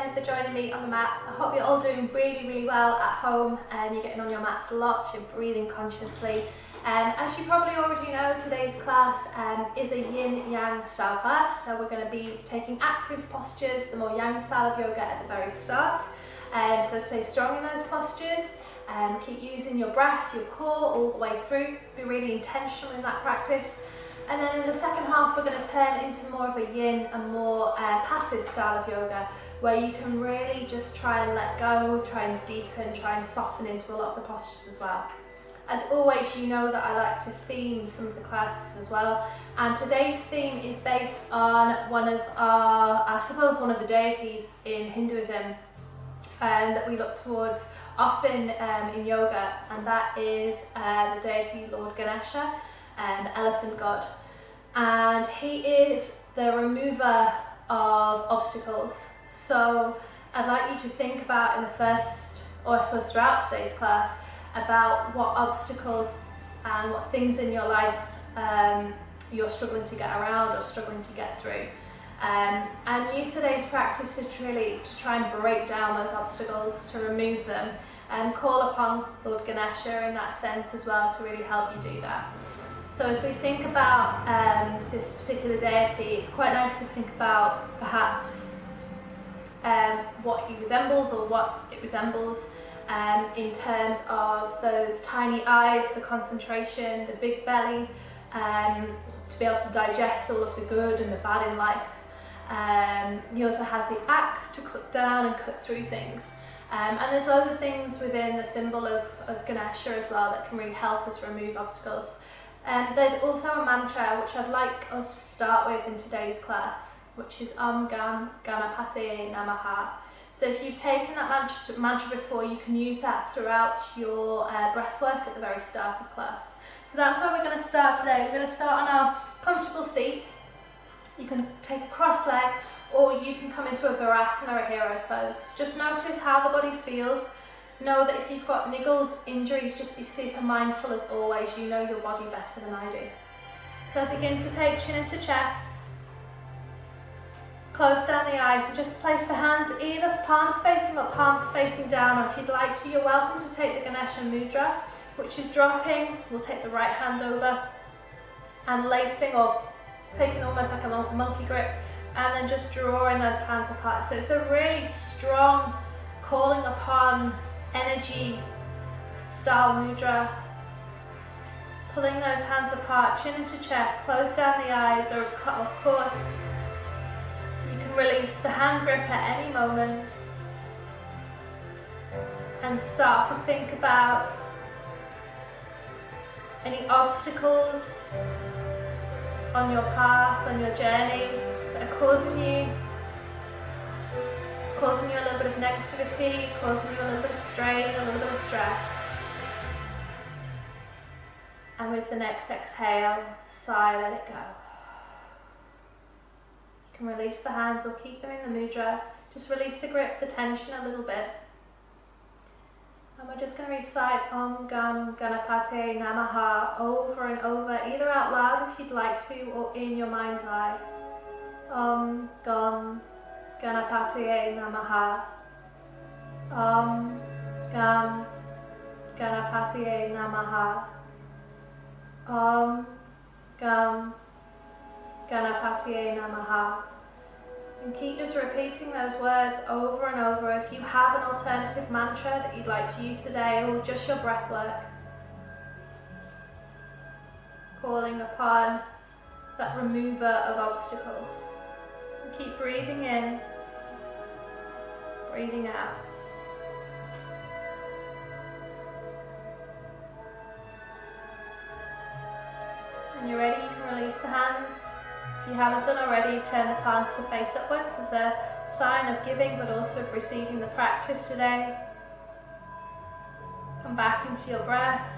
again for joining me on the mat. I hope you're all doing really well at home and you're getting on your mats a lot, you're breathing consciously. As you probably already know, today's class is a Yin-Yang style class, so we're going to be taking active postures, the more Yang style of yoga at the very start. So stay strong in those postures, keep using your breath, your core all the way through, be really intentional in that practice. And then in the second half, we're going to turn into more of a yin and more passive style of yoga, where you can really just try and let go, try and deepen, try and soften into a lot of the postures as well. As always, you know that I like to theme some of the classes as well. And today's theme is based on one of the deities in Hinduism that we look towards often in yoga, and that is the deity Lord Ganesha, the elephant god, and he is the remover of obstacles. So I'd like you to think about in the first, or I suppose throughout today's class, about what obstacles and what things in your life you're struggling to get around or struggling to get through, and use today's practice to try and break down those obstacles, to remove them, and call upon Lord Ganesha in that sense as well to really help you do that. So as we think about this particular deity, it's quite nice to think about perhaps what he resembles or what it resembles in terms of those tiny eyes for concentration, the big belly, to be able to digest all of the good and the bad in life. He also has the axe to cut down and cut through things. And there's loads of things within the symbol of Ganesha as well that can really help us remove obstacles. There's also a mantra which I'd like us to start with in today's class, which is ganapataye namaha. So if you've taken that mantra before, you can use that throughout your breath work at the very start of class. So that's where we're going to start today. We're going to start on our comfortable seat. You can take a cross leg, or you can come into a virasana or a hero's pose. Just notice how the body feels. Know that if you've got niggles, injuries, just be super mindful as always. You know your body better than I do. So begin to take chin into chest. Close down the eyes and just place the hands either palms facing or palms facing down. Or if you'd like to, you're welcome to take the Ganesha mudra, which is dropping. We'll take the right hand over and lacing, or taking almost like a monkey grip, and then just drawing those hands apart. So it's a really strong calling upon energy style mudra. Pulling those hands apart, chin into chest, close down the eyes, or of course you can release the hand grip at any moment and start to think about any obstacles on your path, on your journey, that are causing you a little bit of negativity, causing you a little bit of strain, a little bit of stress. And with the next exhale, sigh, let it go. You can release the hands or keep them in the mudra. Just release the grip, the tension a little bit. And we're just going to recite Om Gam Ganapataye Namaha over and over, either out loud if you'd like to, or in your mind's eye. Om Gam Ganapataye Namaha. Om Gam Ganapataye Namaha. Om Gam Ganapataye Namaha. And keep just repeating those words over and over. If you have an alternative mantra that you'd like to use today, or just your breath work, calling upon that remover of obstacles. And keep breathing in, breathing out. When you're ready, you can release the hands. If you haven't done already, turn the palms to face upwards as a sign of giving, but also of receiving the practice today. Come back into your breath.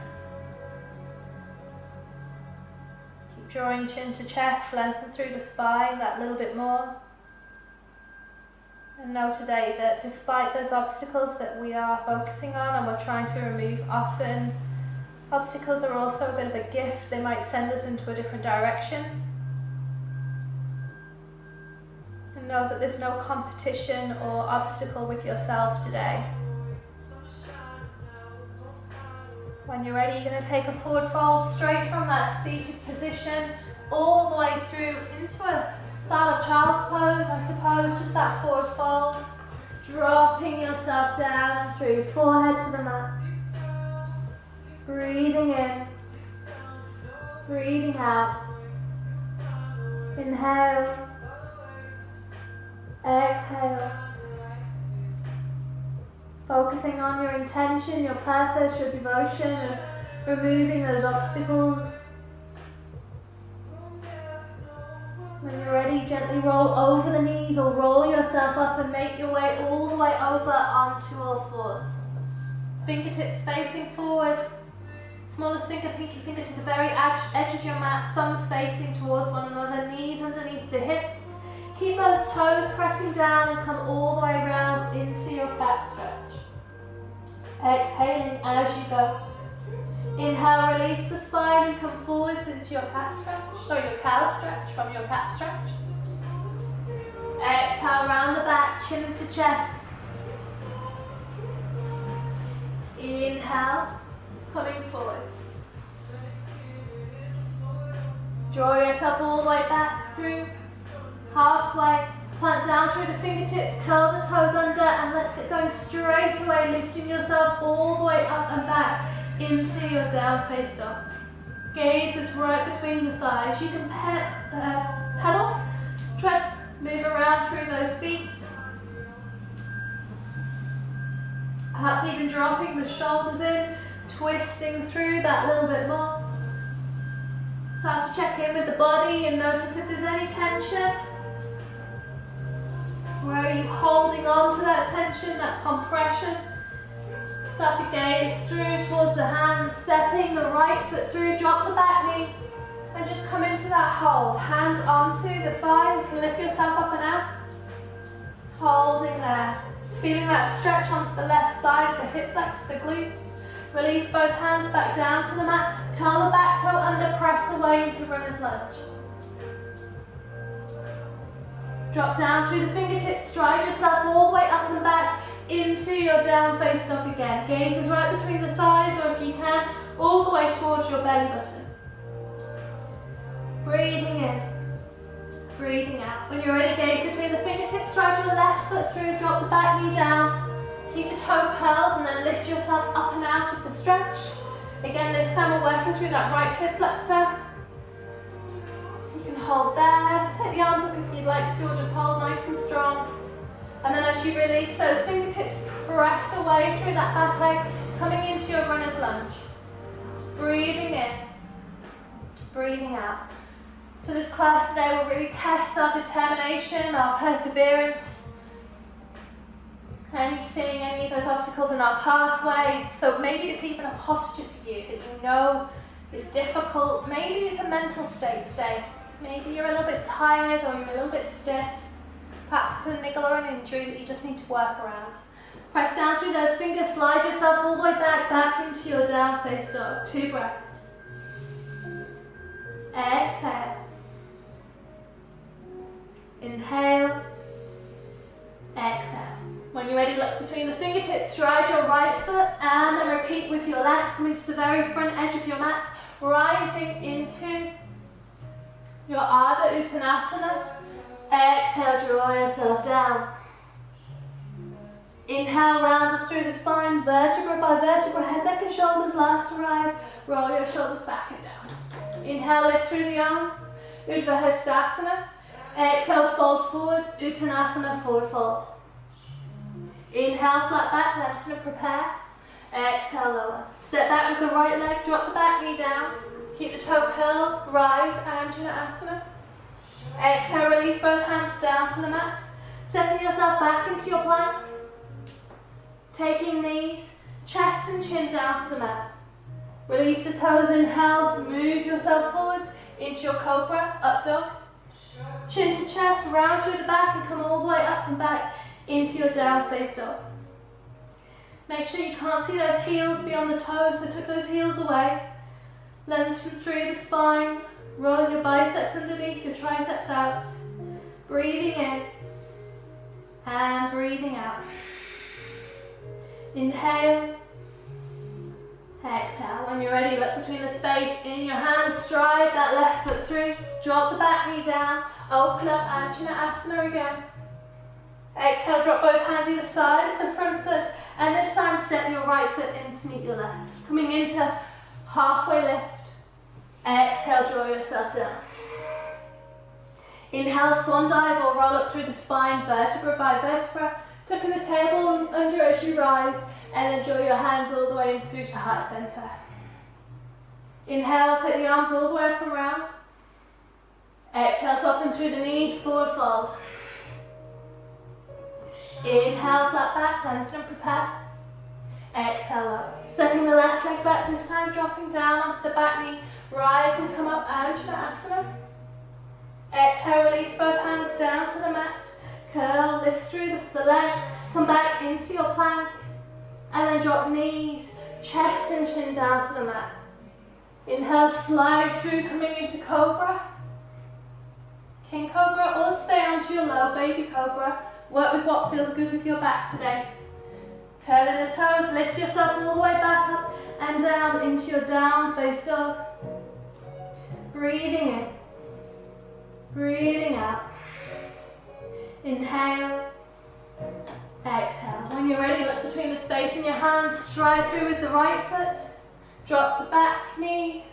Keep drawing chin to chest, lengthen through the spine that little bit more. And know today that despite those obstacles that we are focusing on and we're trying to remove, often obstacles are also a bit of a gift. They might send us into a different direction. And know that there's no competition or obstacle with yourself today. When you're ready, you're going to take a forward fold straight from that seated position all the way through into a style of child's pose, I suppose, just that forward fold, dropping yourself down through forehead to the mat. Breathing in, breathing out. Inhale, exhale. Focusing on your intention, your purpose, your devotion, and removing those obstacles. When you're ready, gently roll over the knees or roll yourself up and make your way all the way over onto all fours. Fingertips facing forwards, smallest finger, pinky finger to the very edge of your mat, thumbs facing towards one another, knees underneath the hips. Keep those toes pressing down and come all the way around into your back stretch. Exhaling as you go. Inhale, release the spine and come forwards into your cat stretch. Your cow stretch from your cat stretch. Exhale, round the back, chin into chest. Inhale, coming forwards. Draw yourself all the way back through. Halfway, plant down through the fingertips, curl the toes under, and let's get going straight away, lifting yourself all the way up and back into your down face dog. Gaze is right between the thighs. You can pedal, tread, move around through those feet. Perhaps even dropping the shoulders in, twisting through that little bit more. Start to check in with the body and notice if there's any tension. Where are you holding on to that tension, that compression? Start to gaze through towards the hands, stepping the right foot through, drop the back knee, and just come into that hold. Hands onto the thigh, you can lift yourself up and out. Holding there. Feeling that stretch onto the left side, the hip flex, the glutes. Release both hands back down to the mat. Curl the back toe under, press away into runner's lunge. Drop down through the fingertips, stride yourself all the way up and back into your down face dog again. Gaze is right between the thighs, or if you can, all the way towards your belly button. Breathing in, breathing out. When you're ready, gaze between the fingertips, stride your left foot through, drop the back knee down. Keep the toe curled and then lift yourself up and out of the stretch. Again, this time we're working through that right hip flexor. You can hold there, take the arms up if you'd like to, or just hold nice and strong. And then as you release those fingertips, press away through that back leg, coming into your runner's lunge. Breathing in, breathing out. So this class today will really test our determination, our perseverance, any of those obstacles in our pathway. So maybe it's even a posture for you that you know is difficult. Maybe it's a mental state today. Maybe you're a little bit tired or you're a little bit stiff. Perhaps it's a niggle or an injury that you just need to work around. Press down through those fingers, slide yourself all the way back into your down face dog. 2 breaths. Exhale. Inhale. Exhale. When you're ready, look between the fingertips, stride your right foot and then repeat with your left, coming to the very front edge of your mat, rising into your Ardha Uttanasana. Exhale, draw yourself down. Inhale, round up through the spine, vertebra by vertebra, head, neck and shoulders last to rise. Roll your shoulders back and down. Inhale, lift through the arms, Urdhva Hastasana. Exhale, fold forwards, Uttanasana, forward fold. Inhale, flat back, lengthen and prepare. Exhale, lower. Step back with the right leg, drop the back knee down. Keep the toe curled, rise, Anjana Asana. Exhale, release both hands down to the mat. Stepping yourself back into your plank. Taking knees, chest and chin down to the mat. Release the toes, inhale, move yourself forwards into your cobra, up dog. Chin to chest, round through the back and come all the way up and back into your down face dog. Make sure you can't see those heels beyond the toes, so tuck those heels away. Lengthen through the spine, roll your biceps underneath, your triceps out. Breathing in, and breathing out. Inhale, exhale. When you're ready, look between the space in your hands, stride that left foot through, drop the back knee down, open up Anjaneyasana again. Exhale, drop both hands either side of the front foot, and this time step your right foot in to meet your left. Coming into halfway lift. Exhale, draw yourself down. Inhale, swan dive or roll up through the spine, vertebra by vertebra, tucking the table under as you rise, and then draw your hands all the way through to heart center. Inhale, take the arms all the way up and round. Exhale, soften through the knees, forward fold. Inhale, flat back, lengthen and prepare. Exhale up. Stepping the left leg back this time, dropping down onto the back knee. Rise and come up, Anjaneyasana. Exhale, release both hands down to the mat. Curl, lift through the leg, come back into your plank. And then drop knees, chest and chin down to the mat. Inhale, slide through, coming into Cobra. King Cobra, or stay onto your low Baby Cobra. Work with what feels good with your back today. Curling the toes, lift yourself all the way back up and down into your down face dog. Breathing in, breathing out. Inhale, exhale. When you're ready, look between the space in your hands, stride through with the right foot. Drop the back knee,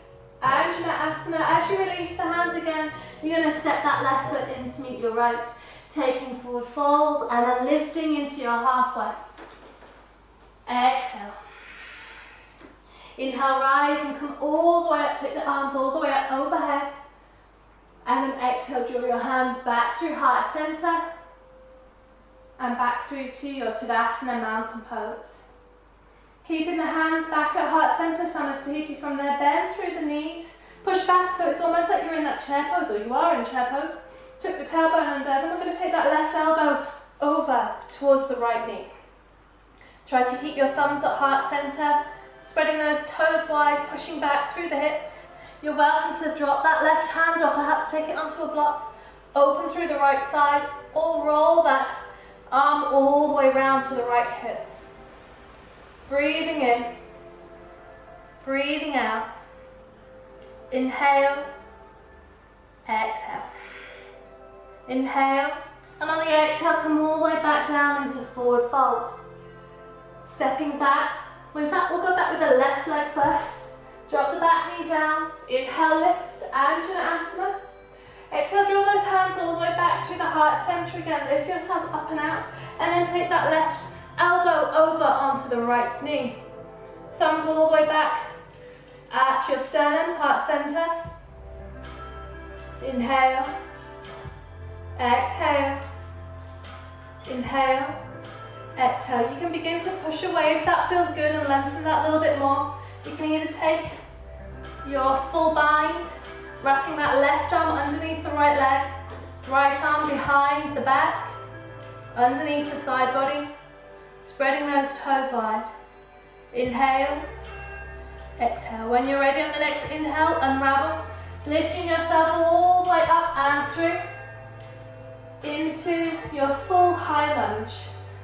Anjaneyasana. As you release the hands again, you're going to step that left foot in to meet your right. Taking forward fold and then lifting into your halfway. Exhale. Inhale, rise and come all the way up, take the arms all the way up overhead. And then exhale, draw your hands back through heart center and back through to your Tadasana mountain pose. Keeping the hands back at heart center, Samastahiti from there, bend through the knees, push back so it's almost like you're in that chair pose, or you are in chair pose. Tuck the tailbone under, then we're going to take that left elbow over towards the right knee. Try to keep your thumbs at heart center, spreading those toes wide, pushing back through the hips. You're welcome to drop that left hand or perhaps take it onto a block, open through the right side, or roll that arm all the way round to the right hip. Breathing in, breathing out. Inhale, exhale. Inhale, and on the exhale, come all the way back down into forward fold. Stepping back, well, in fact, we'll go back with the left leg first. Drop the back knee down, inhale, lift, Anjaneyasana. Exhale, draw those hands all the way back to the heart center again, lift yourself up and out, and then take that left elbow over onto the right knee. Thumbs all the way back at your sternum, heart center. Inhale. Exhale, inhale, exhale. You can begin to push away if that feels good and lengthen that a little bit more. You can either take your full bind, wrapping that left arm underneath the right leg, right arm behind the back, underneath the side body, spreading those toes wide. Inhale, exhale. When you're ready on the next inhale, unravel, lifting yourself all the way up and through into your full high lunge,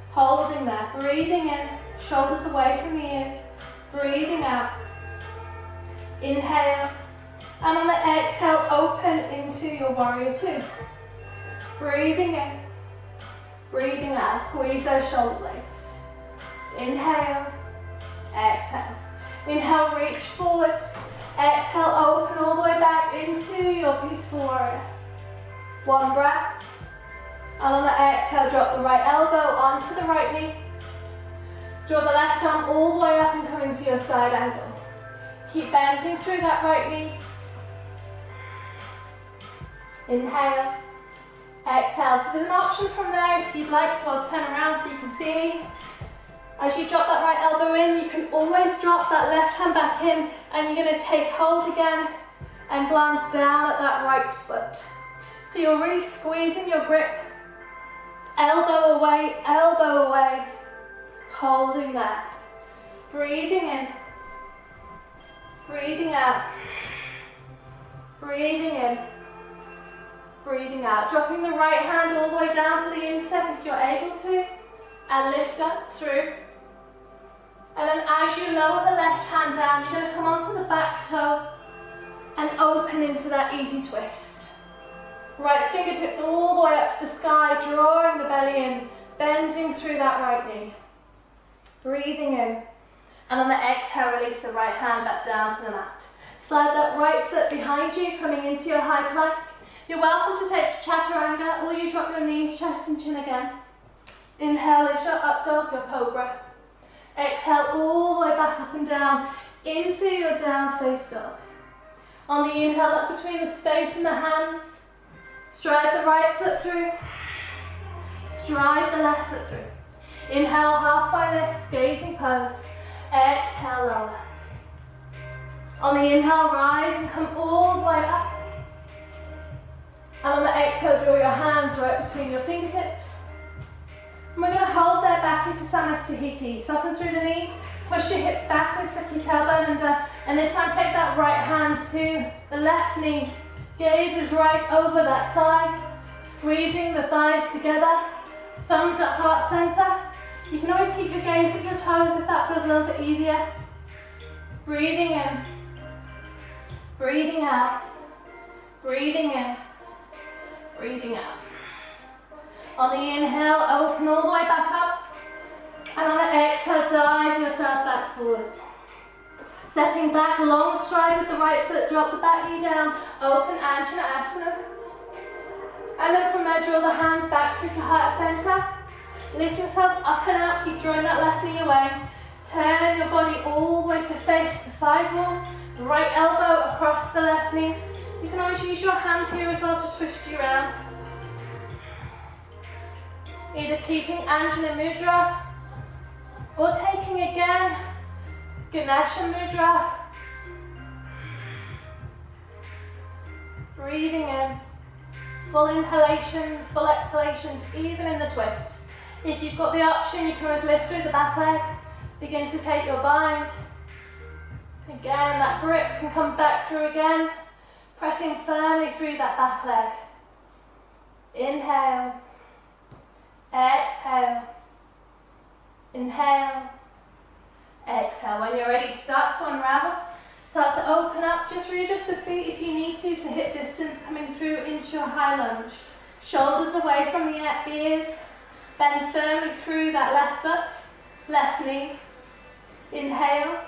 holding there, breathing in, shoulders away from the ears, breathing out. Inhale, and on the exhale, open into your warrior two. Breathing in, breathing out, squeeze those shoulder blades. Inhale, exhale. Inhale, reach forwards. Exhale, open all the way back into your peaceful warrior. One breath. And on the exhale, drop the right elbow onto the right knee. Draw the left arm all the way up and come into your side angle. Keep bending through that right knee. Inhale, exhale. So there's an option from there if you'd like to, I'll turn around so you can see me. As you drop that right elbow in, you can always drop that left hand back in, and you're going to take hold again and glance down at that right foot. So you're really squeezing your grip. Elbow away, holding there. Breathing in, breathing out, breathing in, breathing out. Dropping the right hand all the way down to the instep if you're able into and lift up through. And then as you lower the left hand down, you're going to come onto the back toe and open into that easy twist. Right fingertips all the way up to the sky, drawing the belly in, bending through that right knee. Breathing in. And on the exhale, release the right hand back down to the mat. Slide that right foot behind you, coming into your high plank. You're welcome to take chaturanga, or you drop your knees, chest and chin again. Inhale is your up dog, your cobra. Exhale all the way back up and down into your down face dog. On the inhale, up between the space in the hands. Stride the right foot through. Stride the left foot through. Inhale, halfway lift, gazing pose. Exhale, lower. On the inhale, rise and come all the way up. And on the exhale, draw your hands right between your fingertips. And we're going to hold there back into Samastahiti. Soften through the knees, push your hips backwards, tuck your tailbone under, and this time take that right hand to the left knee. Gaze is right over that thigh, squeezing the thighs together. Thumbs at heart center. You can always keep your gaze at your toes if that feels a little bit easier. Breathing in, breathing out, breathing in, breathing out. On the inhale, open all the way back up. And on the exhale, dive yourself back forward. Stepping back, long stride with the right foot, drop the back knee down, open Anjaneyasana. And then from there, draw the hands back through to heart center. Lift yourself up and out, keep drawing that left knee away. Turn your body all the way to face the side wall. Right elbow across the left knee. You can always use your hand here as well to twist you around. Either keeping Anjali Mudra or taking again Ganesha Mudra. Breathing in. Full inhalations, full exhalations, even in the twist. If you've got the option, you can always lift through the back leg. Begin to take your bind. Again, that grip can come back through again. Pressing firmly through that back leg. Inhale. Exhale. Inhale. Exhale. When you're ready, start to unravel. Start to open up. Just readjust the feet if you need to hip distance coming through into your high lunge. Shoulders away from the ears. Bend firmly through that left foot, left knee. Inhale.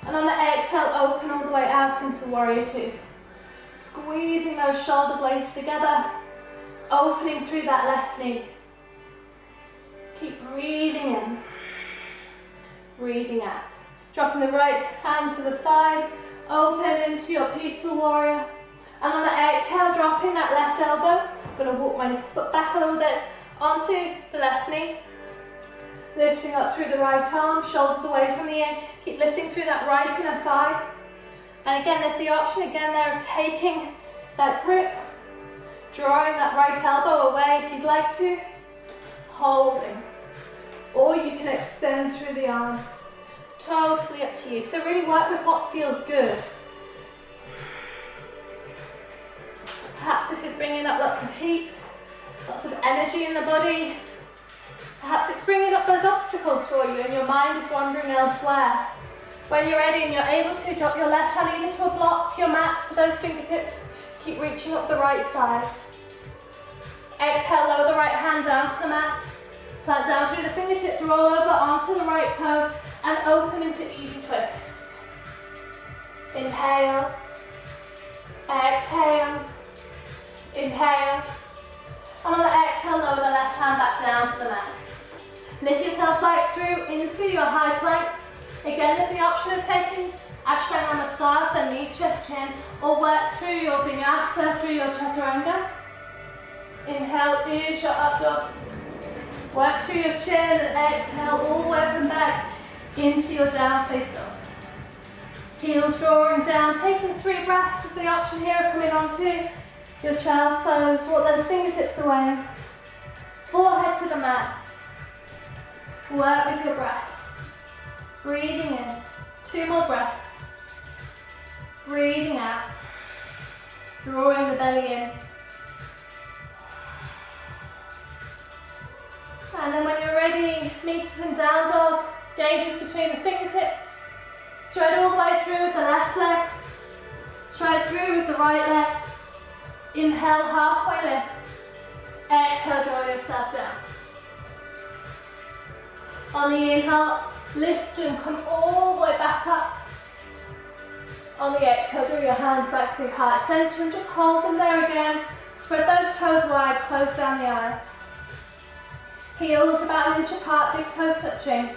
And on the exhale, open all the way out into warrior two. Squeezing those shoulder blades together. Opening through that left knee. Keep breathing in. Breathing out. Dropping the right hand to the thigh. Open into your peaceful warrior. And on the exhale, dropping that left elbow. I'm going to walk my foot back a little bit onto the left knee. Lifting up through the right arm, shoulders away from the ear. Keep lifting through that right inner thigh. And again, there's the option again there of taking that grip, drawing that right elbow away if you'd like to, holding. Or you can extend through the arms. It's totally up to you. So really work with what feels good. Perhaps this is bringing up lots of heat, lots of energy in the body. Perhaps it's bringing up those obstacles for you and your mind is wandering elsewhere. When you're ready and you're able to, drop your left hand either to a block, to your mat, to those fingertips. Keep reaching up the right side. Exhale, lower the right hand down to the mat. Plant down through the fingertips, roll over onto the right toe and open into easy twist. Inhale. Exhale. Inhale. And on the exhale, lower the left hand back down to the mat. Lift yourself back through into your high plank. Again, there's the option of taking Ashtanga Namaskar, so knees, chest, chin, or work through your vinyasa, through your chaturanga. Inhale is your up dog. Work through your chin and exhale all the way up and back into your down face dog. Heels drawing down, taking 3 breaths is the option here, coming onto your child's pose. Walk those fingertips away. Forehead to the mat. Work with your breath. Breathing in. 2 more breaths. Breathing out. Drawing the belly in. And And then when you're ready, meet us in down dog, gazes between the fingertips. Stride all the way through with the left leg. Stride through with the right leg. Inhale, halfway lift. Exhale, draw yourself down. On the inhale, lift and come all the way back up. On the exhale, draw your hands back to your heart center and just hold them there again. Spread those toes wide, close down the eyes. Heels about an inch apart, big toes touching.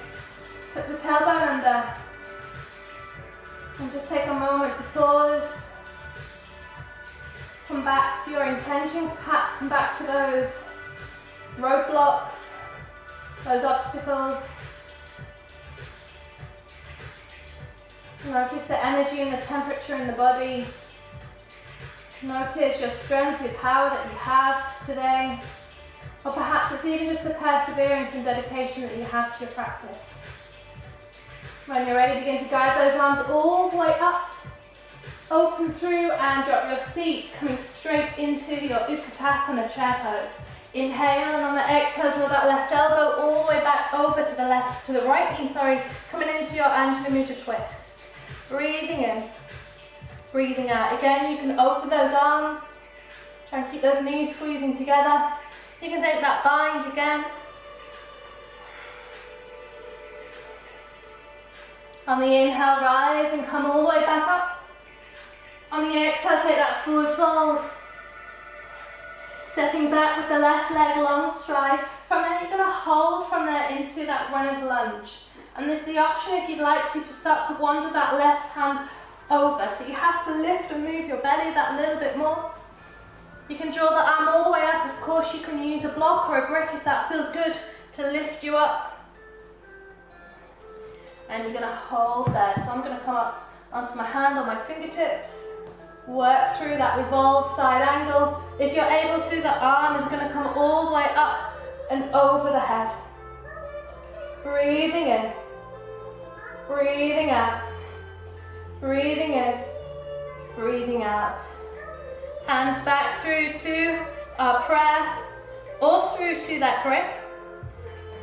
Tuck the tailbone under. And just take a moment to pause. Come back to your intention, perhaps come back to those roadblocks, those obstacles. Notice the energy and the temperature in the body. Notice your strength, your power that you have today. Or perhaps it's even just the perseverance and dedication that you have to your practice. When you're ready, begin to guide those arms all the way up. Open through and drop your seat, coming straight into your Utkatasana chair pose. Inhale, and on the exhale, draw that left elbow all the way back over to the left, to the right knee, coming into your Anjali Mudra twist. Breathing in, breathing out. Again, you can open those arms. Try and keep those knees squeezing together. You can take that bind again. On the inhale, rise and come all the way back up. On the exhale, take that forward fold. Stepping back with the left leg, long stride. From there, you're going to hold from there into that runner's lunge. And there's the option, if you'd like to start to wander that left hand over. So you have to lift and move your belly that little bit more. You can draw the arm all the way up. Of course, you can use a block or a brick if that feels good to lift you up. And you're going to hold there. So I'm going to come up onto my hand on my fingertips. Work through that revolved side angle. If you're able to, the arm is going to come all the way up and over the head. Breathing in. Breathing out. Breathing in. Breathing out. Hands back through to our prayer or through to that grip.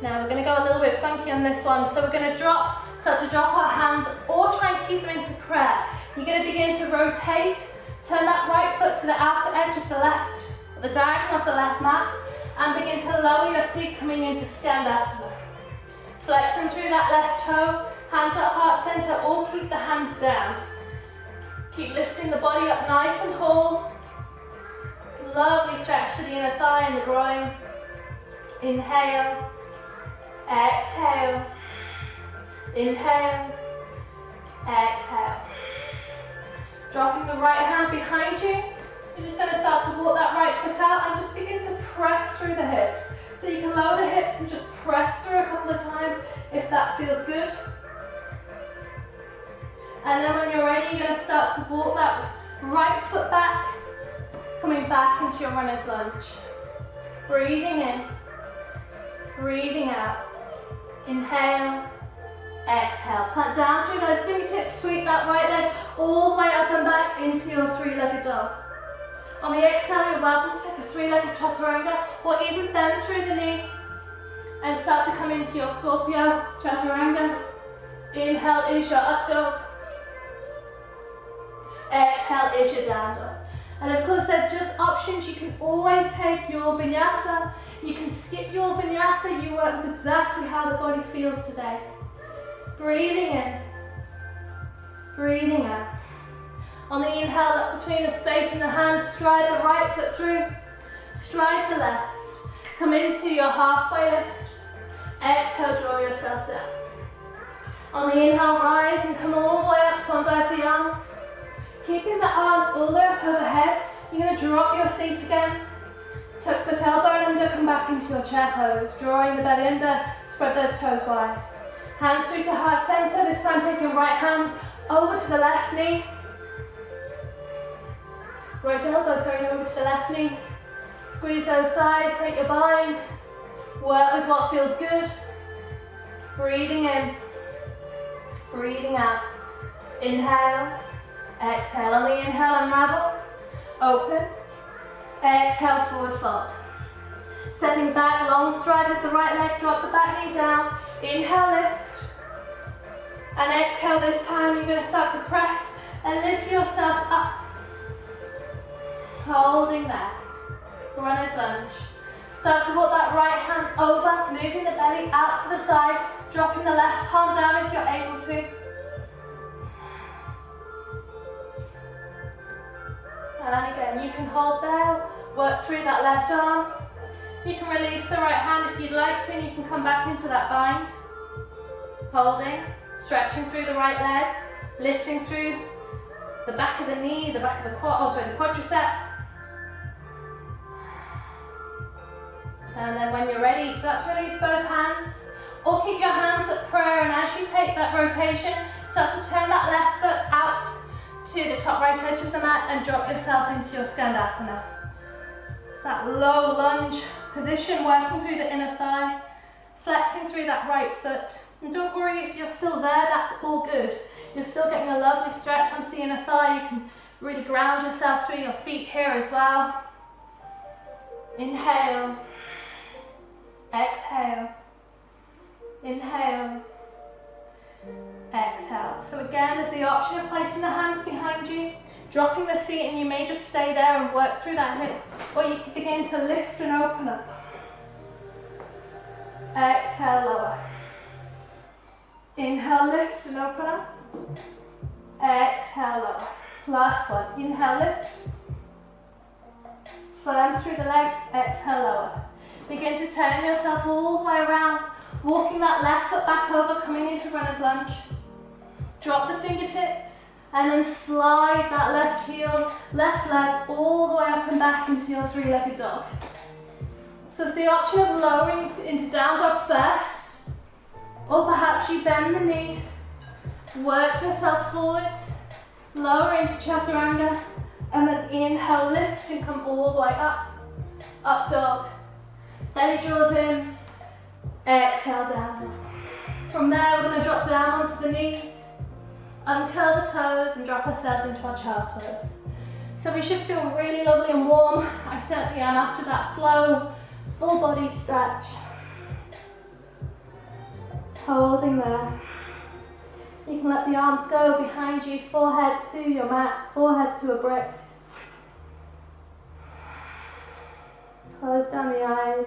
Now we're going to go a little bit funky on this one. So we're going to start to drop our hands or try and keep them into prayer. You're going to begin to rotate. Turn that right foot to the outer edge of the left, the diagonal of the left mat, and begin to lower your seat coming into Skandasana. Flexing through that left toe, hands at heart center, or keep the hands down. Keep lifting the body up nice and whole. Lovely stretch for the inner thigh and the groin. Inhale, exhale, inhale, exhale. Dropping the right hand behind you. You're just going to start to walk that right foot out and just begin to press through the hips. So you can lower the hips and just press through a couple of times if that feels good. And then when you're ready, you're going to start to walk that right foot back, coming back into your runner's lunge. Breathing in, breathing out. Inhale, exhale. Plant down through those fingertips, sweep that right leg all the way up and back into your three-legged dog. On the exhale, you're welcome to take a three-legged chaturanga or even bend through the knee and start to come into your Scorpio chaturanga. Inhale is your up dog. Exhale is your down dog. And of course, they're just options. You can always take your vinyasa. You can skip your vinyasa. You work with exactly how the body feels today. Breathing in, breathing out. On the inhale, up between the space in the hands, stride the right foot through, stride the left. Come into your halfway lift. Exhale, draw yourself down. On the inhale, rise and come all the way up, swan dive the arms. Keeping the arms all the way up overhead, you're going to drop your seat again. Tuck the tailbone under, come back into your chair pose. Drawing the belly under, spread those toes wide. Hands through to heart center, this time taking right hand over to the left knee. Right elbow, over to the left knee. Squeeze those thighs, take your bind. Work with what feels good. Breathing in, breathing out. Inhale, exhale. On the inhale, unravel, open. Exhale, forward fold. Stepping back, long stride with the right leg, drop the back knee down. Inhale, lift. And exhale this time, you're going to start to press and lift yourself up. Holding there. Runner's lunge. Start to walk that right hand over, moving the belly out to the side, dropping the left palm down if you're able to. And again, you can hold there, work through that left arm. You can release the right hand if you'd like to, and you can come back into that bind. Holding, stretching through the right leg, lifting through the back of the knee, the back of the quadricep. And then when you're ready, start to release both hands, or keep your hands at prayer, and as you take that rotation, start to turn that left foot out to the top right edge of the mat and drop yourself into your Skandasana. It's that low lunge position, working through the inner thigh, flexing through that right foot. And don't worry if you're still there, that's all good. You're still getting a lovely stretch onto the inner thigh. You can really ground yourself through your feet here as well. Inhale. Exhale. Inhale. Exhale. So again, there's the option of placing the hands behind you, dropping the seat, and you may just stay there and work through that hip, or you can begin to lift and open up. Exhale, lower. Inhale, lift and open up. Exhale, lower. Last one. Inhale, lift. Firm through the legs. Exhale, lower. Begin to turn yourself all the way around, walking that left foot back over, coming into runner's lunge. Drop the fingertips and then slide that left heel, left leg all the way up and back into your three-legged dog. So it's the option of lowering into down dog first, or perhaps you bend the knee, work yourself forwards, lower into chaturanga, and then inhale, lift and come all the way up, up dog. Belly draws in, exhale, down dog. From there, we're going to drop down onto the knees, uncurl the toes and drop ourselves into our child's pose. So we should feel really lovely and warm. I certainly am after that flow, full body stretch. Holding there. You can let the arms go behind you, forehead to your mat, forehead to a brick. Close down the eyes.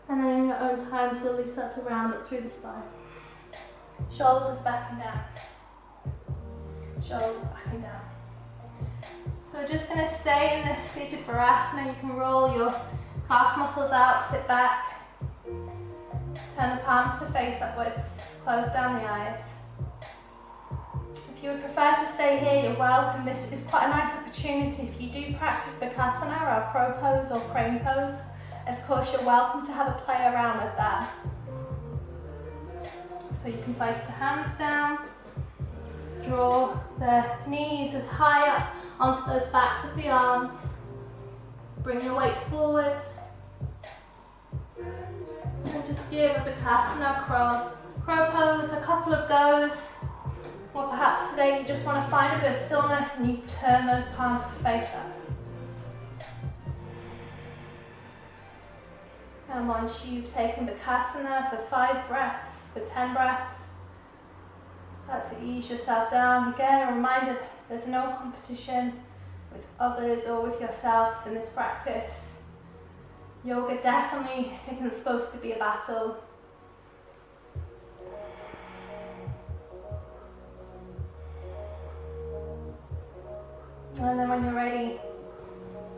And then in your own time, slowly start to round up through the spine. Shoulders back and down. Shoulders back and down. So we're just going to stay in this seated Virasana. You can roll your calf muscles out, sit back. Turn the palms to face upwards. Close down the eyes. If you would prefer to stay here, you're welcome. This is quite a nice opportunity. If you do practice Bakasana or crow pose or crane pose, of course you're welcome to have a play around with that. So you can place the hands down, draw the knees as high up onto those backs of the arms, bring your weight forwards, and just give a Bakasana crow pose a couple of goes, or perhaps today you just want to find a bit of stillness and you turn those palms to face up. And once you've taken Bakasana for 5 breaths, for 10 breaths, start to ease yourself down. Again, a reminder, there's no competition with others or with yourself in this practice. Yoga definitely isn't supposed to be a battle. And then when you're ready,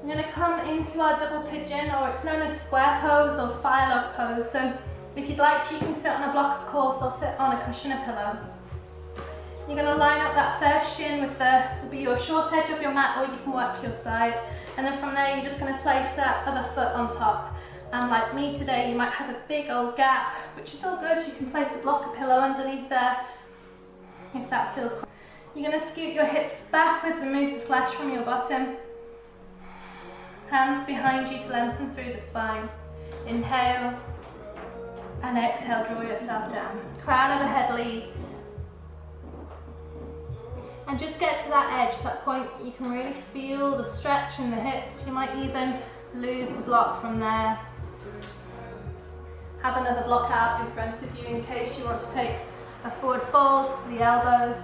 we're going to come into our double pigeon, or it's known as square pose or fire log pose. So if you'd like to, you can sit on a block of course or sit on a cushion or pillow. You're going to line up that first shin with your short edge of your mat, or you can work to your side. And then from there, you're just going to place that other foot on top. And like me today, you might have a big old gap, which is all good. You can place a block of pillow underneath there if that feels cool. You're going to scoot your hips backwards and move the flesh from your bottom. Hands behind you to lengthen through the spine. Inhale and exhale, draw yourself down. Crown of the head leads. And just get to that edge, that point you can really feel the stretch in the hips. You might even lose the block from there. Have another block out in front of you in case you want to take a forward fold for the elbows.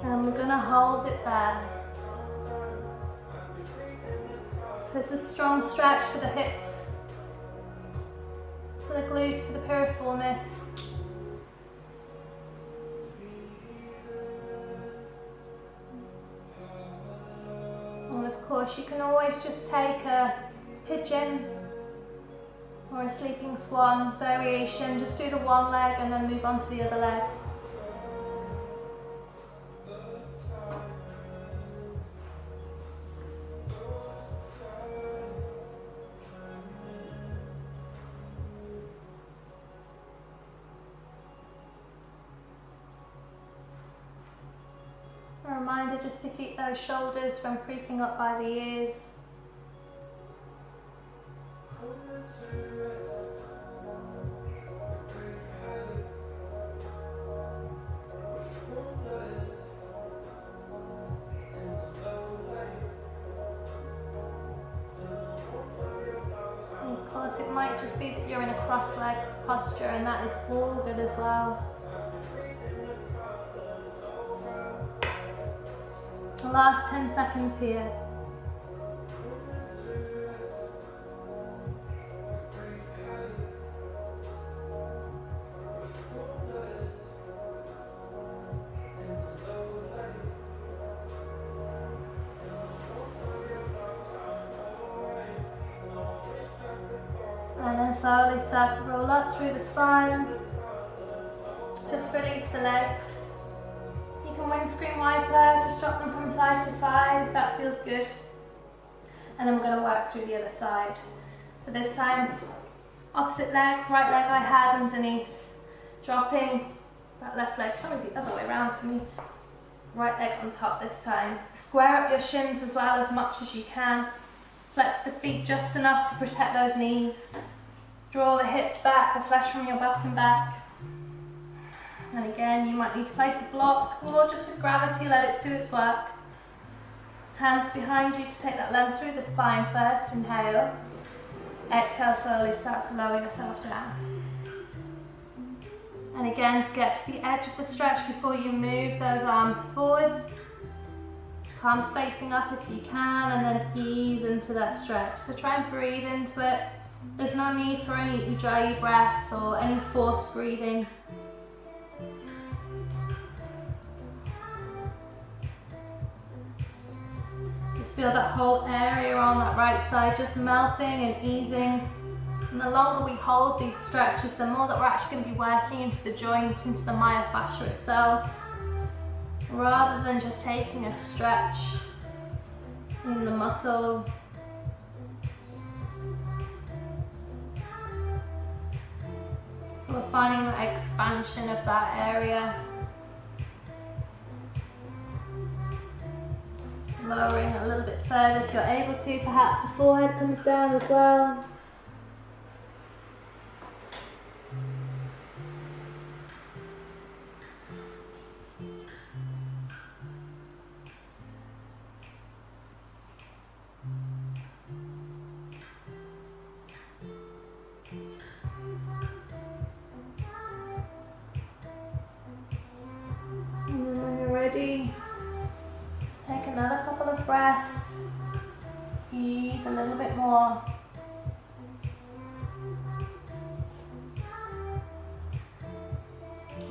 And we're going to hold it there. So it's a strong stretch for the hips, for the glutes, for the piriformis. And of course you can always just take a pigeon or a sleeping swan variation. Just do the one leg and then move on to the other leg. A reminder just to keep those shoulders from creeping up by the ears. And of course it might just be that you're in a cross-leg posture, and that is all good as well. The last 10 seconds here. And then slowly start to roll up through the spine. Just release the legs. You can windscreen wiper, just drop them from side to side if that feels good. And then we're going to work through the other side. So this time, opposite leg, right leg I had underneath, dropping that left leg, sorry, the other way around for me. Right leg on top this time. Square up your shins as well as much as you can. Flex the feet just enough to protect those knees. Draw the hips back, the flesh from your bottom back. And again, you might need to place a block, or just with gravity, let it do its work. Hands behind you to take that length through the spine first. Inhale. Exhale, slowly start to lower yourself down. And again, to get to the edge of the stretch before you move those arms forwards. Palm spacing up if you can, and then ease into that stretch. So try and breathe into it. There's no need for any ujjayi breath or any forced breathing. Just feel that whole area on that right side just melting and easing. And the longer we hold these stretches, the more that we're actually going to be working into the joint, into the myofascia itself, rather than just taking a stretch in the muscle. So we're finding that expansion of that area. Lowering a little bit further if you're able to, perhaps the forehead comes down as well. And then when you're ready, take another couple of breaths, ease a little bit more.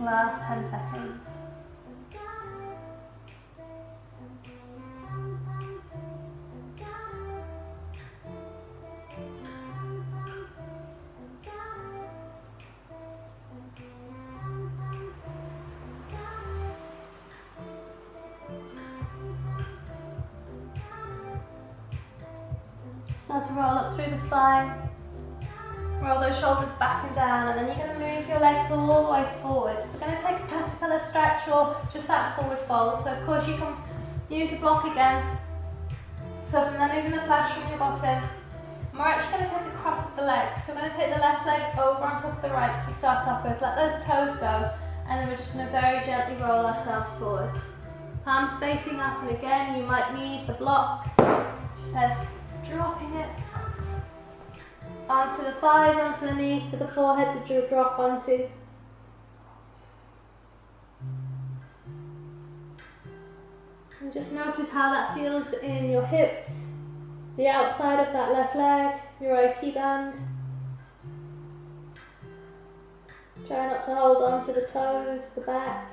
Last 10 seconds. Start to roll up through the spine. Roll those shoulders back and down, and then you're going to move your legs all the way forwards. We're going to take a caterpillar stretch or just that forward fold. So of course you can use a block again. So from there, moving the flash from your bottom. And we're actually going to take a cross of the legs. So we're going to take the left leg over on top of the right to start off with. Let those toes go, and then we're just going to very gently roll ourselves forwards. Palms facing up, and again you might need the block. Just as dropping it onto the thighs, onto the knees for the forehead to drop onto. And just notice how that feels in your hips, the outside of that left leg, your IT band. Try not to hold on to the toes, the back.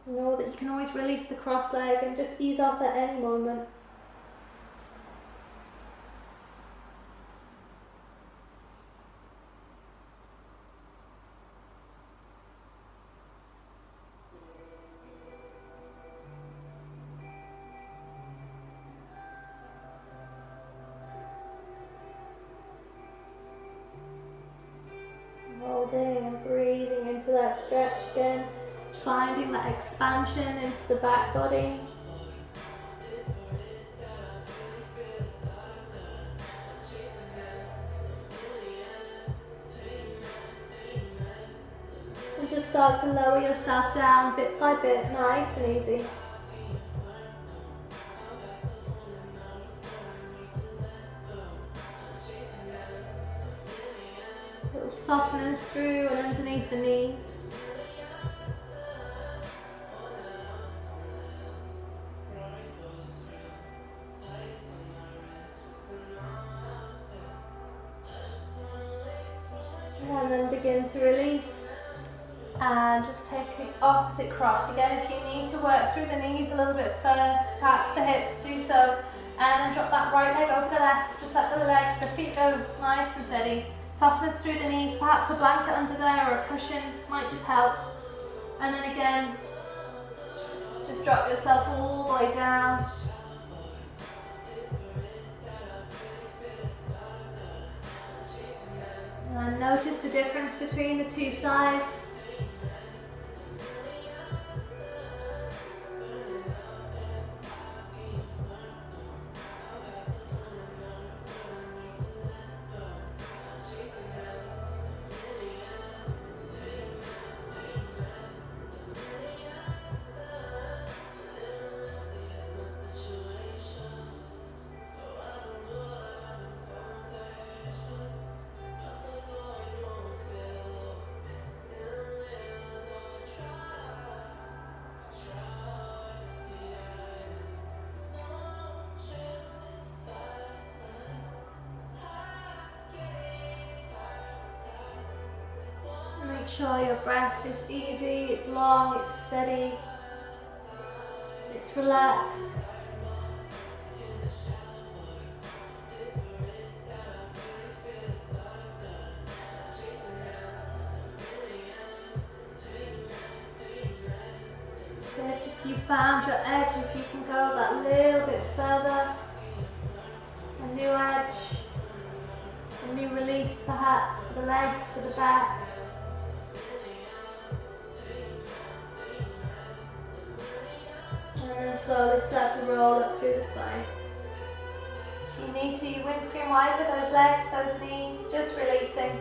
Know that you can always release the cross leg and just ease off at any moment. Holding and breathing into that stretch again. Finding that expansion into the back body. And just start to lower yourself down bit by bit, nice and easy. A little softness through and underneath the knees. And then begin to release and just take the opposite cross. Again, if you need to work through the knees a little bit first, perhaps the hips, do so, and then drop that right leg over the left. Just let the feet go nice and steady. Softness through the knees, perhaps a blanket under there or a cushion might just help. And then again, just drop yourself all the way down. And notice the difference between the two sides. Make sure your breath is easy, it's long, it's steady, it's relaxed. So if you found your edge, if you can go that little bit further, a new edge, a new release perhaps for the legs, for the back. And then slowly start to roll up through the spine. If you need to, you windscreen wiper those legs, those knees, just releasing.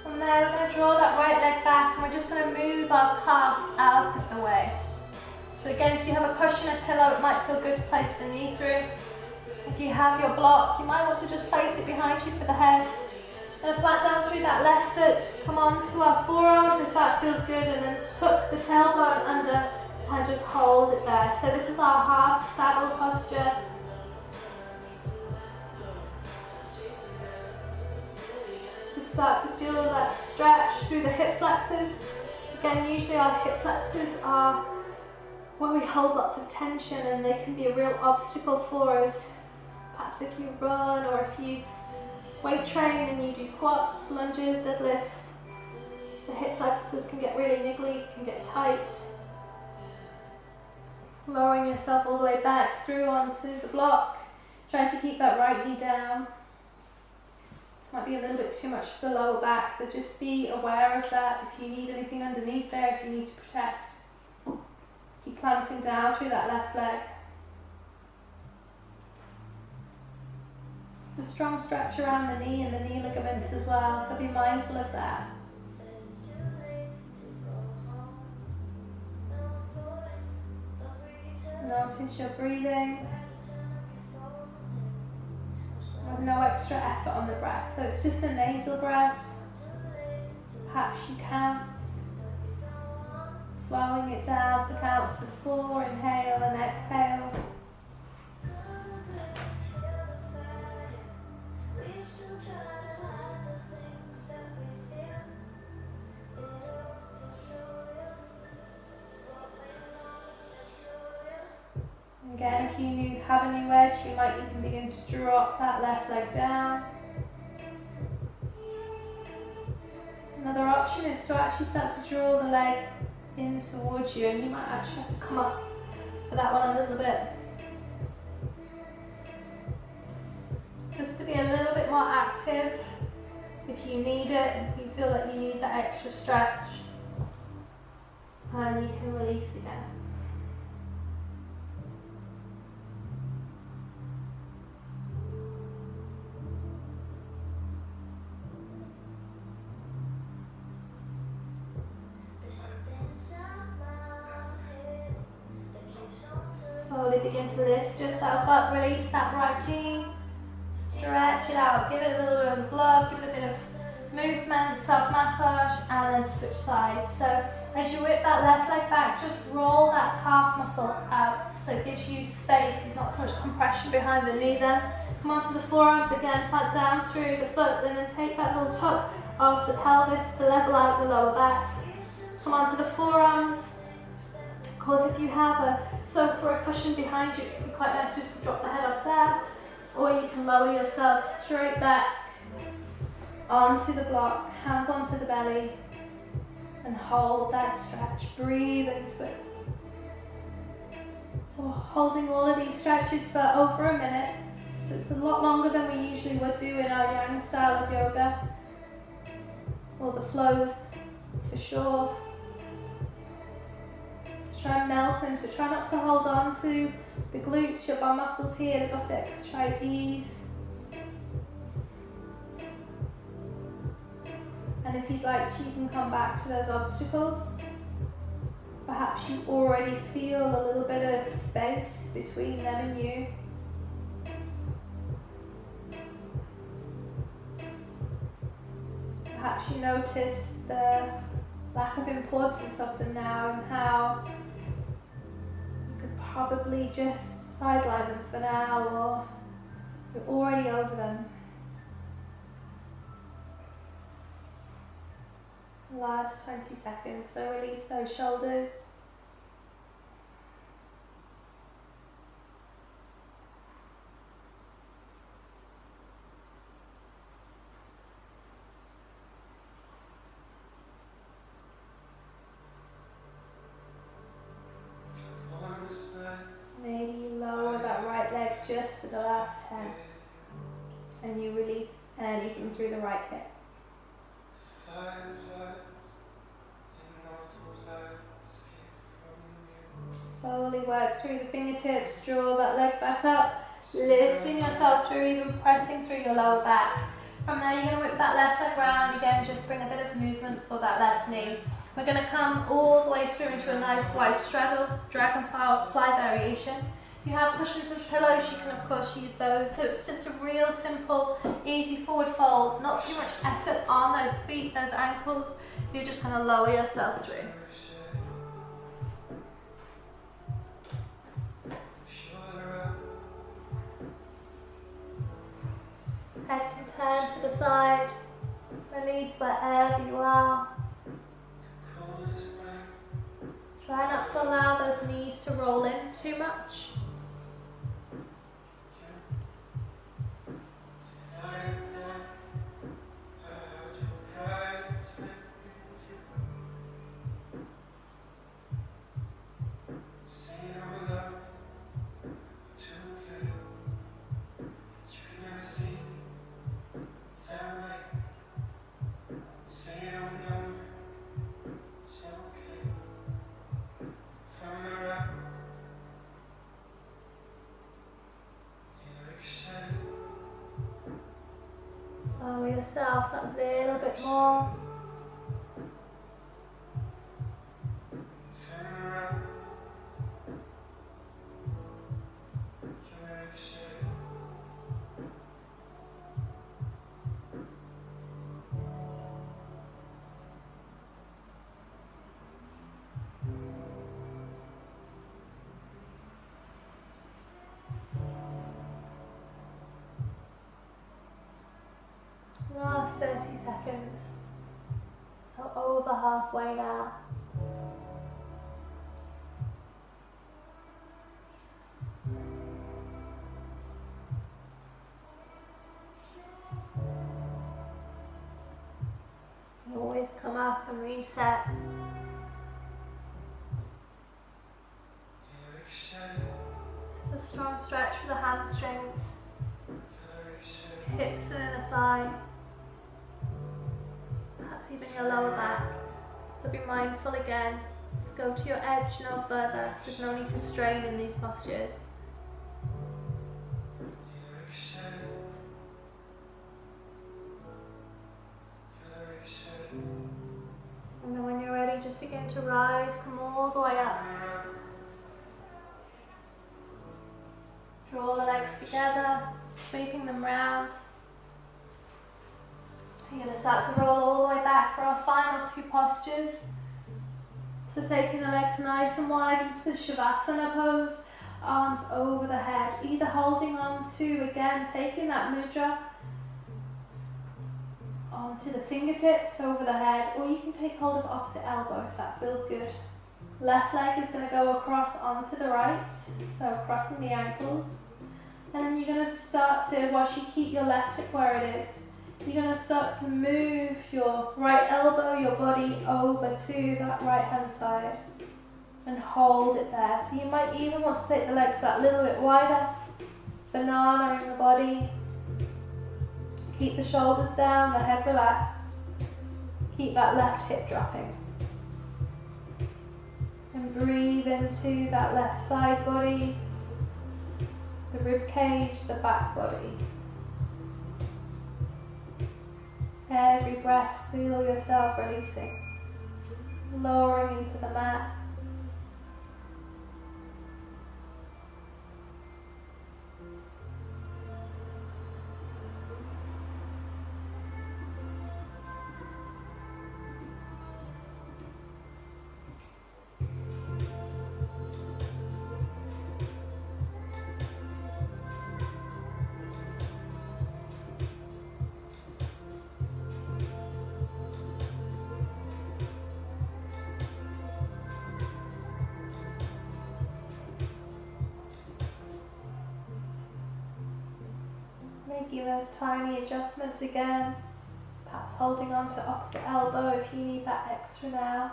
From there, we're going to draw that right leg back, and we're just going to move our calf out of the way. So again, if you have a cushion, a pillow, it might feel good to place the knee through. If you have your block, you might want to just place it behind you for the head. And flat down through that left foot, come on to our forearms if that feels good, and then tuck the tailbone under and just hold it there. So this is our half saddle posture. Just start to feel that stretch through the hip flexors. Again, usually our hip flexors are where we hold lots of tension, and they can be a real obstacle for us. Perhaps if you run or if you weight train and you do squats, lunges, deadlifts, the hip flexors can get really niggly, can get tight. Lowering yourself all the way back through onto the block. Try to keep that right knee down. This might be a little bit too much for the lower back, so just be aware of that. If you need anything underneath there, if you need to protect, keep planting down through that left leg. It's a strong stretch around the knee and the knee ligaments as well, so be mindful of that. Notice your breathing with no extra effort on the breath. So it's just a nasal breath. Perhaps you count, slowing it down for counts of 4, inhale and exhale. Again, if you have a new edge, you might even begin to drop that left leg down. Another option is to actually start to draw the leg in towards you, and you might actually have to come up for that one a little bit. Just to be a little bit more active if you need it, if you feel that you need that extra stretch, and you can release again. Slowly begin to lift yourself up, release that right knee, stretch it out, give it a little bit of love, give it a bit of movement, self-massage, and then switch sides. So as you whip that left leg back, just roll that calf muscle out, so it gives you space, there's not too much compression behind the knee then. Come onto the forearms again, plant down through the foot, and then take that little tuck of the pelvis to level out the lower back. Come onto the forearms. Of course, if you have a sofa or a cushion behind you, it would be quite nice just to drop the head off there, or you can lower yourself straight back onto the block, hands onto the belly, and hold that stretch. Breathe into it. So holding all of these stretches for over a minute, so it's a lot longer than we usually would do in our yang style of yoga, or the flows for sure. Try and melt into, try not to hold on to the glutes, your bum muscles here, the buttocks, try ease. And if you'd like to, you can come back to those obstacles. Perhaps you already feel a little bit of space between them and you. Perhaps you notice the lack of importance of them now, and how probably just sideline them for now, or you're already over them. Last 20 seconds, so release those shoulders. Maybe you lower that right leg just for the last 10, and you release anything through the right hip. Slowly work through the fingertips, draw that leg back up, lifting yourself through, even pressing through your lower back. From there you're going to whip that left leg round, again just bring a bit of movement for that left knee. We're going to come all the way through into a nice wide straddle, dragonfly variation. If you have cushions and pillows, you can of course use those. So it's just a real simple, easy forward fold, not too much effort on those feet, those ankles. You're just going to lower yourself through. Head can turn to the side, release wherever you are. Try not to allow those knees to roll in too much. yourself that little bit more. Last 30 seconds. So over halfway now. You always come up and reset. This is a strong stretch for the hamstrings, hips and inner thigh. Perhaps even your lower back. So be mindful again. Let's go to your edge no further. There's no need to strain in these postures. And then when you're ready, just begin to rise, come all the way up. Draw the legs together, sweeping them round. You're going to start to roll all the way back for our final two postures. So taking the legs nice and wide into the Shavasana pose, arms over the head, either holding on to, again, taking that mudra onto the fingertips over the head, or you can take hold of opposite elbow if that feels good. Left leg is going to go across onto the right, so crossing the ankles. And then you're going to start to, whilst you keep your left hip where it is, you're going to start to move your right elbow, your body over to that right hand side and hold it there. So you might even want to take the legs that little bit wider, banana in the body. Keep the shoulders down, the head relaxed. Keep that left hip dropping. And breathe into that left side body, the rib cage, the back body. Every breath, feel yourself releasing, lowering into the mat. Making those tiny adjustments again, perhaps holding on to opposite elbow if you need that extra now.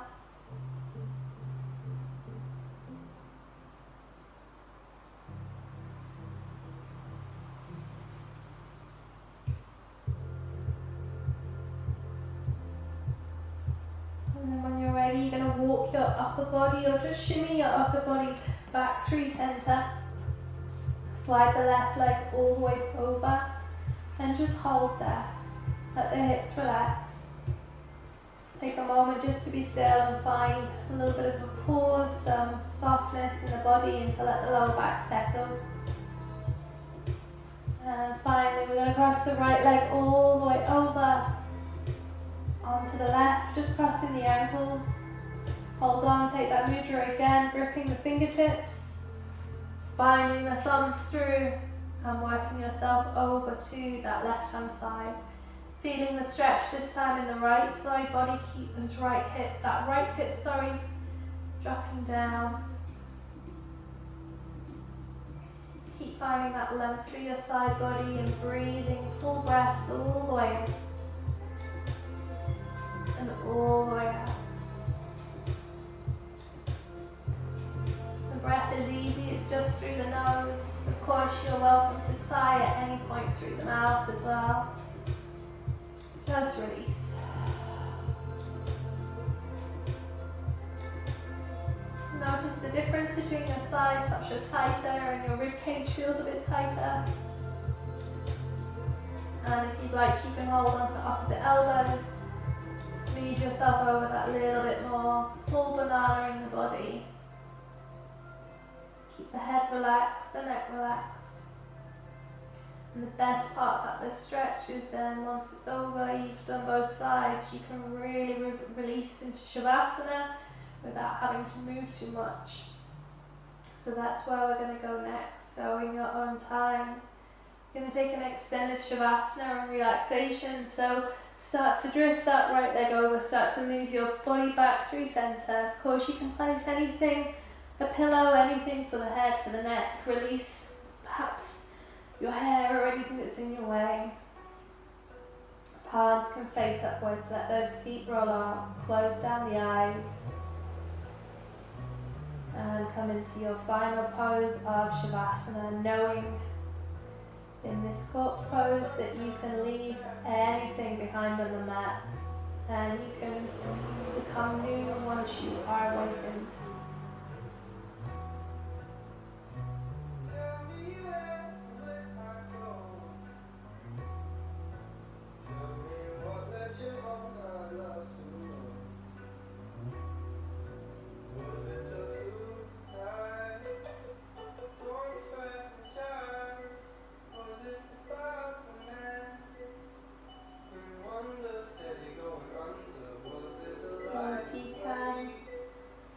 And then when you're ready, you're going to walk your upper body or just shimmy your upper body back through center. Slide the left leg all the way over and just hold there. Let the hips relax. Take a moment just to be still and find a little bit of a pause, some softness in the body, and to let the lower back settle. And finally we're going to cross the right leg all the way over onto the left, just crossing the ankles. Hold on, take that mudra again, gripping the fingertips. Binding the thumbs through and working yourself over to that left hand side. Feeling the stretch this time in the right side body, keep that right hip dropping down. Keep finding that length through your side body and breathing full breaths all the way in and all the way out. Breath is easy, it's just through the nose. Of course, you're welcome to sigh at any point through the mouth as well. Just release. Notice the difference between your sides, perhaps you're tighter and your rib cage feels a bit tighter. And if you'd like, you can hold on to opposite elbows. Move yourself over that little bit more. Full banana in the body. Keep the head relaxed, the neck relaxed. And the best part about this stretch is then once it's over, you've done both sides, you can really release into Shavasana without having to move too much. So that's where we're going to go next. So in your own time, you're going to take an extended Shavasana and relaxation. So start to drift that right leg over, start to move your body back through center. Of course you can place anything, a pillow, anything for the head, for the neck. Release perhaps your hair or anything that's in your way. Palms can face upwards, let those feet roll up, close down the eyes. And come into your final pose of Shavasana, knowing in this corpse pose that you can leave anything behind on the mat and you can become new once you are awakened.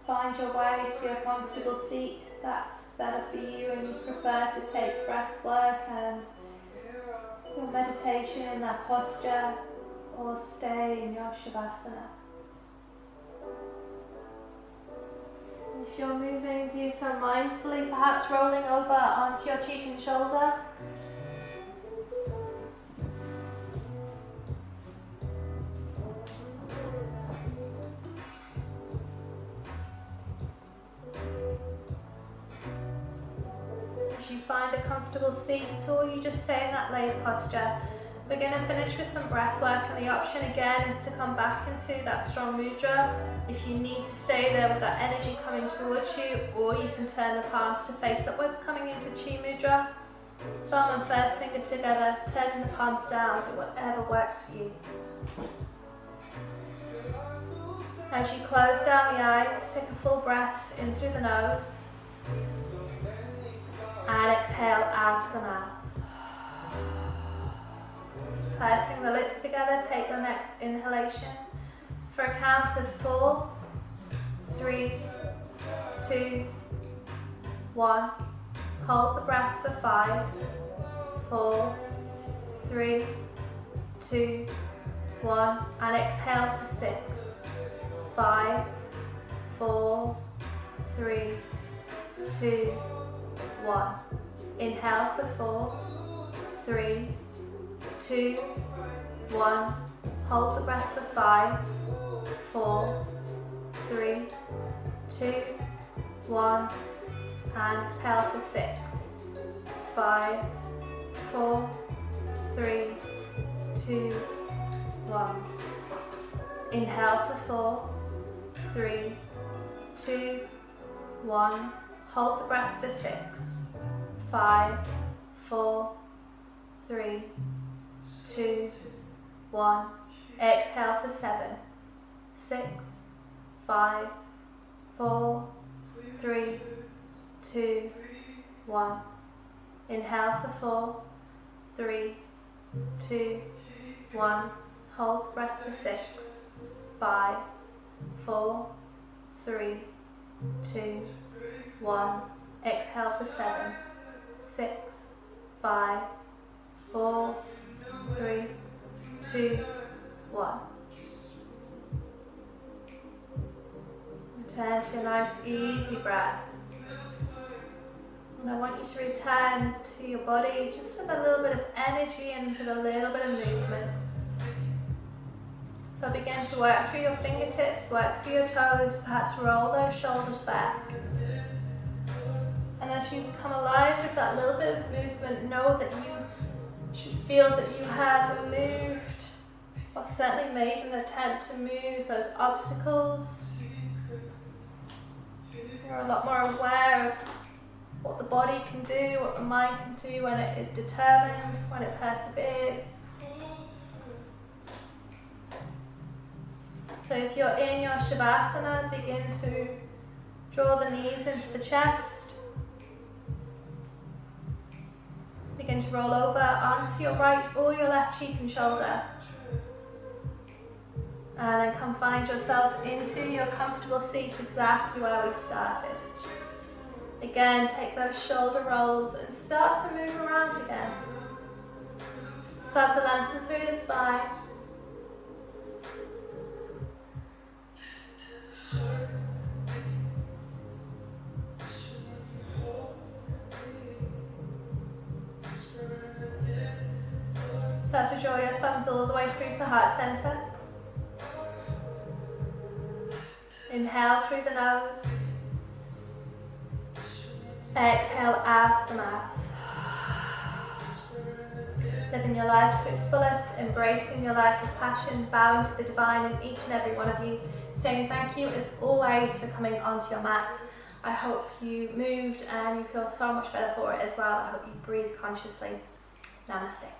Find your way to a comfortable seat that's better for you and you prefer to take breath work and your meditation in that posture, or stay in your Shavasana. If you're moving, do so mindfully, perhaps rolling over onto your cheek and shoulder. Find a comfortable seat or you just stay in that lay posture. We're going to finish with some breath work, and the option again is to come back into that strong mudra if you need to stay there with that energy coming towards you, or you can turn the palms to face upwards coming into chi mudra. Thumb and first finger together, turning the palms down, do whatever works for you. As you close down the eyes, take a full breath in through the nose. And exhale out of the mouth. Pursing the lips together, take your next inhalation for a count of 4, 3, 2, 1. Hold the breath for 5, 4, 3, 2, 1. And exhale for 6, 5, 4, 3, 2, 1. Inhale for 4, 3, 2, 1. Hold the breath for 5, 4, 3, 2, 1. And exhale for 6, 5, 4, 3, 2, 1. Inhale for 4, 3, 2, 1. Hold the breath for 6, 5, 4, 3, 2, 1. Exhale for 7, 6, 5, 4, 3, 2, 1. Inhale for 4, 3, 2, 1. Hold the breath for 6, 5, 4, 3, 2, 1. Exhale for 7, 6, 5, 4, 3, 2, 1. Return to a nice easy breath. And I want you to return to your body just with a little bit of energy and with a little bit of movement. So begin to work through your fingertips, work through your toes, perhaps roll those shoulders back. And as you come alive with that little bit of movement, know that you should feel that you have moved, or certainly made an attempt to move those obstacles. You're a lot more aware of what the body can do, what the mind can do when it is determined, when it perseveres. So if you're in your Shavasana, begin to draw the knees into the chest. Begin to roll over onto your right or your left cheek and shoulder. And then come find yourself into your comfortable seat exactly where we started. Again, take those shoulder rolls and start to move around again. Start to lengthen through the spine. Start to draw your thumbs all the way through to heart center. Inhale through the nose. Exhale out of the mouth. Living your life to its fullest, embracing your life with passion, bowing to the divine in each and every one of you, saying thank you as always for coming onto your mat. I hope you moved and you feel so much better for it as well. I hope you breathe consciously. Namaste.